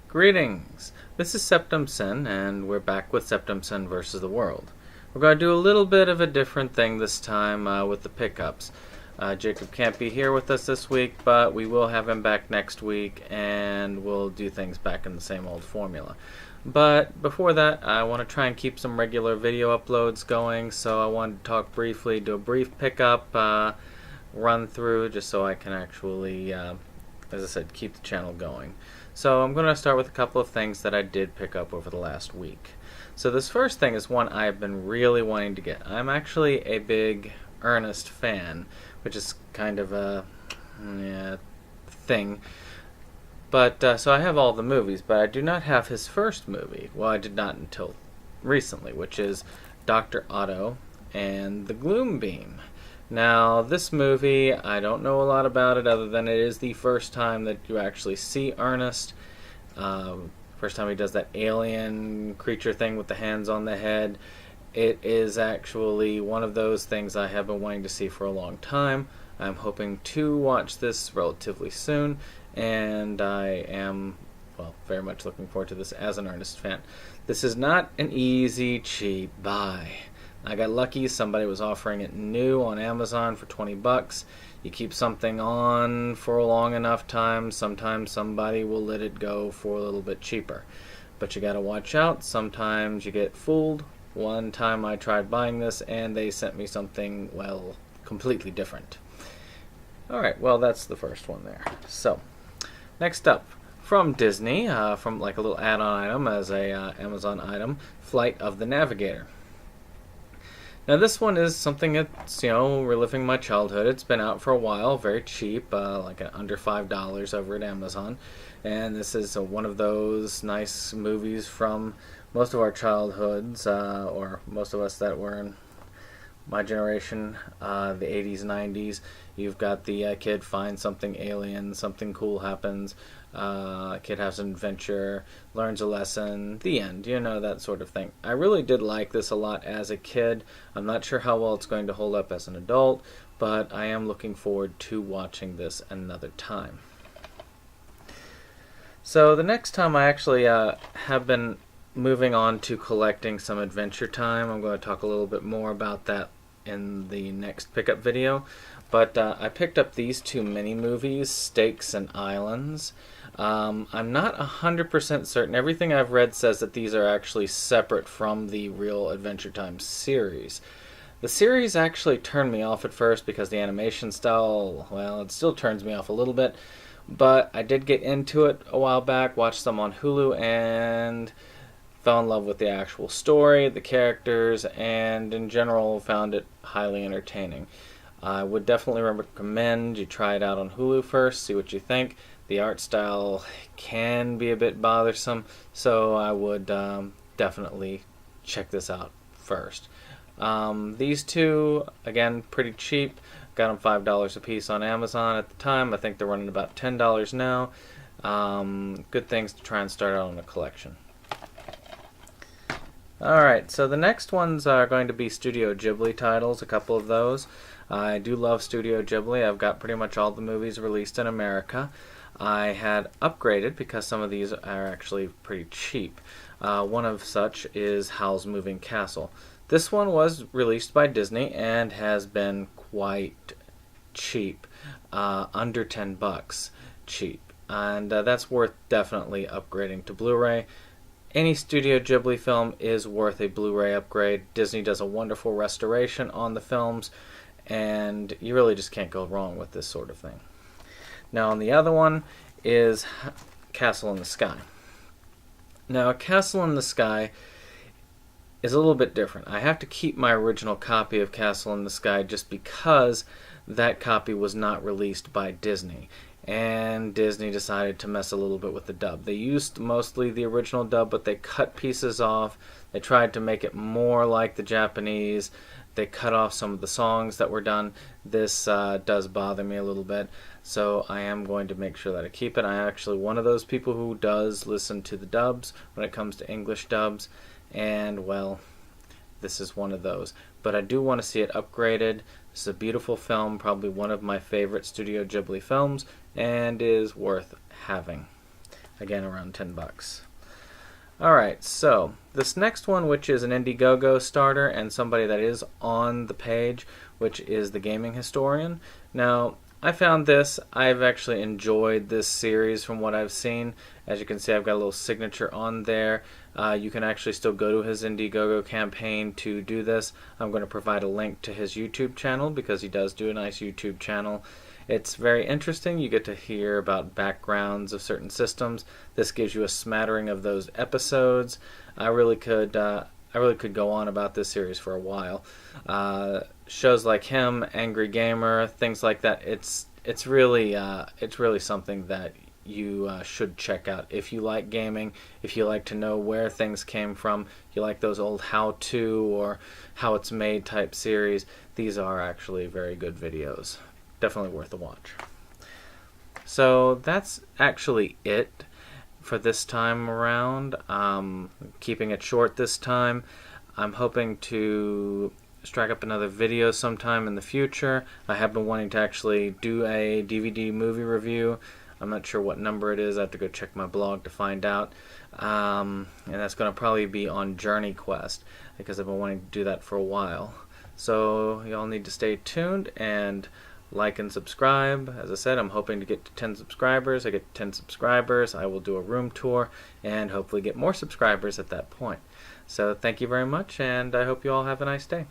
Greetings! This is Septum Sin, and we're back with Septum Sin versus the World. We're going to do a little bit of a different thing this time with the pickups. Jacob can't be here with us this week, but we will have him back next week, and we'll do things back in the same old formula. But before that, I want to try and keep some regular video uploads going, so I wanted to talk briefly, do a brief pickup run through, just so I can actually, as I said, keep the channel going. So I'm going to start with a couple of things that I did pick up over the last week. So this first thing is one I've been really wanting to get. I'm actually a big Ernest fan, which is kind of a thing. But so I have all the movies, but I do not have his first movie. Well, I did not until recently, which is Dr. Otto and the Gloom Beam. Now, this movie, I don't know a lot about it other than it is the first time that you actually see Ernest. First time he does that alien creature thing with the hands on the head. It is actually one of those things I have been wanting to see for a long time. I'm hoping to watch this relatively soon, and I am, well, very much looking forward to this as an Ernest fan. This is not an easy, cheap buy. I got lucky, somebody was offering it new on Amazon for 20 bucks. You keep something on for a long enough time, sometimes somebody will let it go for a little bit cheaper. But you gotta watch out, sometimes you get fooled. One time I tried buying this and they sent me something, well, completely different. Alright, well that's the first one there. So, next up, from Disney, from like a little add-on item as a Amazon item, Flight of the Navigator. Now this one is something that's, reliving my childhood. It's been out for a while, very cheap, like under $5 over at Amazon. And this is one of those nice movies from most of our childhoods, or most of us that were in my generation, the 80s, 90s. You've got the kid finds something alien, something cool happens, kid has an adventure, learns a lesson, the end, that sort of thing. I really did like this a lot as a kid. I'm not sure how well it's going to hold up as an adult, but I am looking forward to watching this another time. So the next time I actually have been moving on to collecting some Adventure Time. I'm going to talk a little bit more about that in the next pickup video. But I picked up these two mini movies, Stakes and Islands. I'm not 100% certain. Everything I've read says that these are actually separate from the real Adventure Time series. The series actually turned me off at first because the animation style, well, it still turns me off a little bit. But I did get into it a while back, watched them on Hulu, and fell in love with the actual story, the characters, and in general found it highly entertaining. I would definitely recommend you try it out on Hulu first, see what you think. The art style can be a bit bothersome, so I would definitely check this out first. These two, again, pretty cheap. Got them $5 a piece on Amazon at the time. I think they're running about $10 now. Good things to try and start out on a collection. Alright, so the next ones are going to be Studio Ghibli titles, a couple of those. I do love Studio Ghibli. I've got pretty much all the movies released in America. I had upgraded because some of these are actually pretty cheap. One of such is Howl's Moving Castle. This one was released by Disney and has been quite cheap, under 10 bucks cheap. And that's worth definitely upgrading to Blu-ray. Any Studio Ghibli film is worth a Blu-ray upgrade. Disney does a wonderful restoration on the films, and you really just can't go wrong with this sort of thing. Now, on the other one is Castle in the Sky. Now, Castle in the Sky is a little bit different. I have to keep my original copy of Castle in the Sky just because that copy was not released by Disney. And Disney decided to mess a little bit with the dub. They used mostly the original dub, but they cut pieces off. They tried to make it more like the Japanese. They cut off some of the songs that were done. This does bother me a little bit, so I am going to make sure that I keep it. I'm actually one of those people who does listen to the dubs when it comes to English dubs, and well, this is one of those. But I do want to see it upgraded. This is a beautiful film, probably one of my favorite Studio Ghibli films, and is worth having. Again, around 10 bucks. Alright, so this next one, which is an Indiegogo starter and somebody that is on the page, which is the Gaming Historian. Now, I found this. I've actually enjoyed this series from what I've seen. As you can see, I've got a little signature on there. You can actually still go to his Indiegogo campaign to do this. I'm going to provide a link to his YouTube channel because he does do a nice YouTube channel. It's very interesting. You get to hear about backgrounds of certain systems. This gives you a smattering of those episodes. I really could go on about this series for a while. Shows like him, Angry Gamer, things like that. It's really something that you should check out if you like gaming, if you like to know where things came from, if you like those old how-to or how it's made type series. These are actually very good videos. Definitely worth a watch. So that's actually it for this time around. Keeping it short this time. I'm hoping to strike up another video sometime in the future. I have been wanting to actually do a DVD movie review. I'm not sure what number it is. I have to go check my blog to find out. And that's going to probably be on Journey Quest because I've been wanting to do that for a while. So y'all need to stay tuned and like and subscribe. As I said, I'm hoping to get to 10 subscribers. I get 10 subscribers, I will do a room tour and hopefully get more subscribers at that point. So thank you very much, and I hope you all have a nice day.